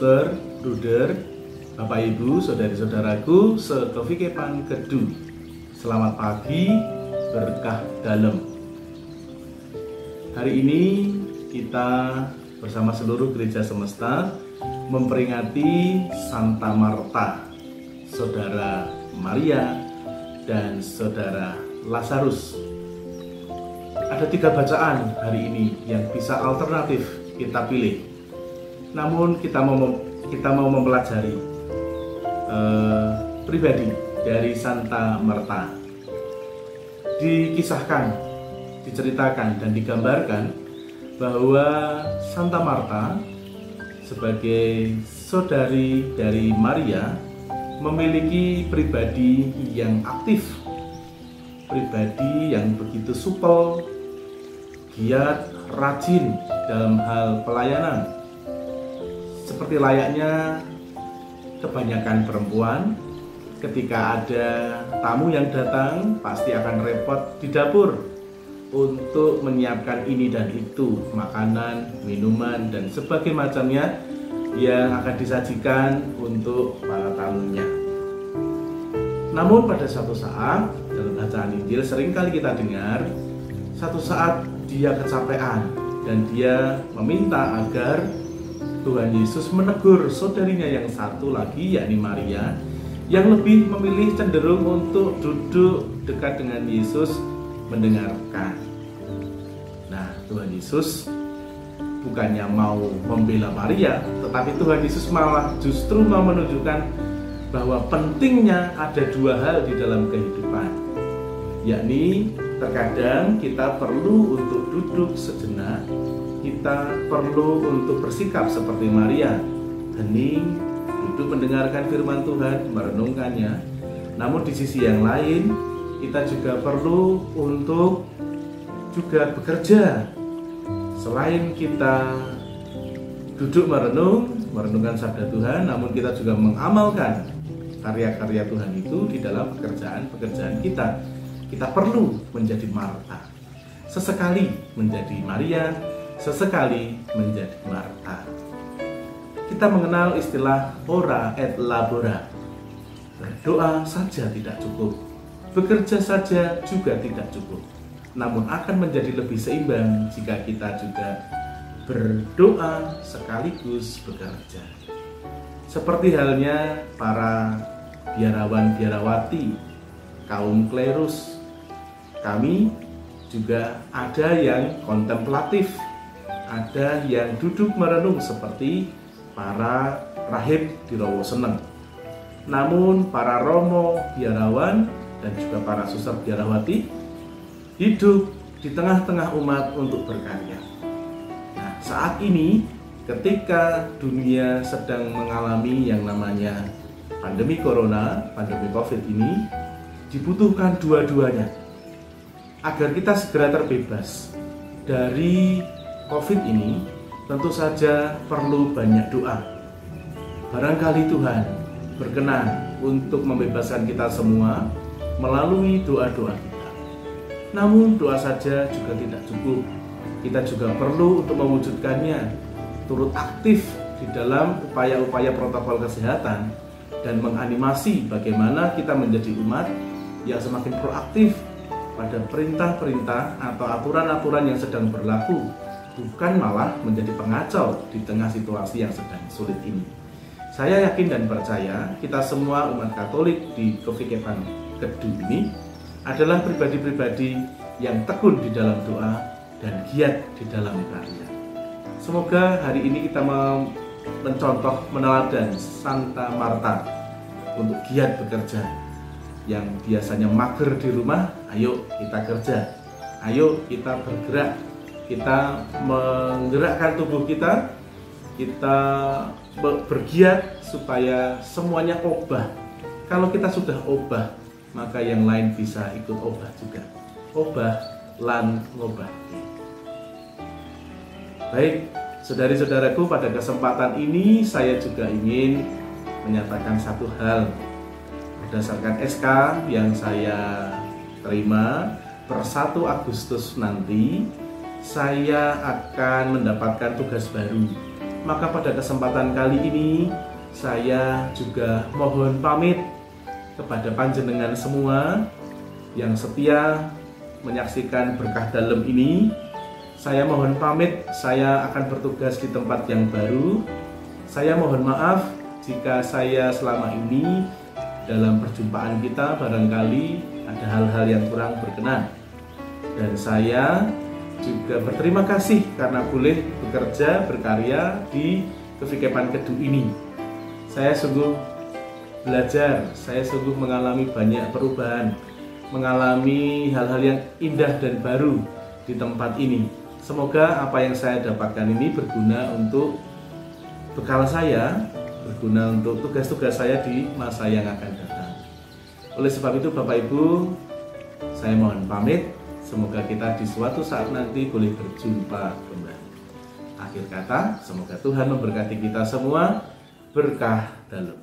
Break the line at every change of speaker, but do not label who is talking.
suster, bruder, Bapak Ibu, saudari-saudaraku, sekevikepan kedu. Selamat pagi, berkah dalam. Hari ini kita bersama seluruh gereja semesta memperingati Santa Marta, Saudara Maria, dan Saudara Lazarus. Ada 3 bacaan hari ini yang bisa alternatif kita pilih. Namun kita mau mempelajari pribadi dari Santa Marta. Dikisahkan, diceritakan, dan digambarkan bahwa Santa Marta sebagai saudari dari Maria memiliki pribadi yang aktif, pribadi yang begitu supel, giat, rajin dalam hal pelayanan. Seperti layaknya kebanyakan perempuan, ketika ada tamu yang datang pasti akan repot di dapur untuk menyiapkan ini dan itu, makanan, minuman, dan sebagainya macamnya yang akan disajikan untuk para tamunya. Namun pada suatu saat dalam bacaan Injil seringkali kita dengar, satu saat dia kecapean dan dia meminta agar Tuhan Yesus menegur saudarinya yang satu lagi, yakni Maria, yang lebih memilih cenderung untuk duduk dekat dengan Yesus mendengarkan. Nah, Tuhan Yesus bukannya mau membela Maria, tetapi Tuhan Yesus malah justru mau menunjukkan bahwa pentingnya ada 2 hal di dalam kehidupan, yakni terkadang kita perlu untuk duduk sejenak, kita perlu untuk bersikap seperti Maria, hening, duduk mendengarkan firman Tuhan, merenungkannya. Namun di sisi yang lain, kita juga perlu untuk juga bekerja. Selain kita duduk merenungkan sabda Tuhan, namun kita juga mengamalkan karya-karya Tuhan itu di dalam pekerjaan-pekerjaan kita. Kita perlu menjadi Marta, sesekali menjadi Maria, sesekali menjadi Marta. Kita mengenal istilah ora et labora. Berdoa saja tidak cukup, bekerja saja juga tidak cukup. Namun akan menjadi lebih seimbang jika kita juga berdoa sekaligus bekerja. Seperti halnya para biarawan-biarawati, kaum klerus, kami juga ada yang kontemplatif, ada yang duduk merenung seperti para rahib di Rowo Seneng. Namun para romo biarawan dan juga para suster biarawati hidup di tengah-tengah umat untuk berkarya. Nah, saat ini ketika dunia sedang mengalami yang namanya pandemi corona, pandemi COVID ini, dibutuhkan dua-duanya agar kita segera terbebas dari COVID ini. Tentu saja perlu banyak doa. Barangkali Tuhan berkenan untuk membebaskan kita semua melalui doa-doa kita. Namun doa saja juga tidak cukup. Kita juga perlu untuk mewujudkannya, turut aktif di dalam upaya-upaya protokol kesehatan dan menganimasi bagaimana kita menjadi umat yang semakin proaktif pada perintah-perintah atau aturan-aturan yang sedang berlaku, bukan malah menjadi pengacau di tengah situasi yang sedang sulit ini. Saya yakin dan percaya kita semua umat Katolik di Kevikepan Kedu ini adalah pribadi-pribadi yang tekun di dalam doa dan giat di dalam karya. Semoga hari ini kita mau mencontoh, meneladan Santa Marta untuk giat bekerja. Yang biasanya mager di rumah, ayo kita kerja, ayo kita bergerak, kita menggerakkan tubuh kita bergiat supaya semuanya obah. Kalau kita sudah obah, maka yang lain bisa ikut obah juga. Obah lan ngobah. Baik, saudari-saudaraku, pada kesempatan ini saya juga ingin menyatakan satu hal. Berdasarkan SK yang saya terima per 1 Agustus nanti, saya akan mendapatkan tugas baru Maka pada kesempatan kali ini saya juga mohon pamit kepada panjenengan semua yang setia menyaksikan berkah dalam ini. Saya mohon pamit, saya akan bertugas di tempat yang baru. Saya mohon maaf jika saya selama ini dalam perjumpaan kita barangkali ada hal-hal yang kurang berkenan. Dan saya juga berterima kasih karena boleh bekerja, berkarya di Kevikepan Kedu ini. Saya sungguh belajar, saya sungguh mengalami banyak perubahan, mengalami hal-hal yang indah dan baru di tempat ini. Semoga apa yang saya dapatkan ini berguna untuk bekal saya, berguna untuk tugas-tugas saya di masa yang akan datang. Oleh sebab itu Bapak Ibu, saya mohon pamit. Semoga kita di suatu saat nanti boleh berjumpa kembali. Akhir kata, semoga Tuhan memberkati kita semua. Berkah dalam.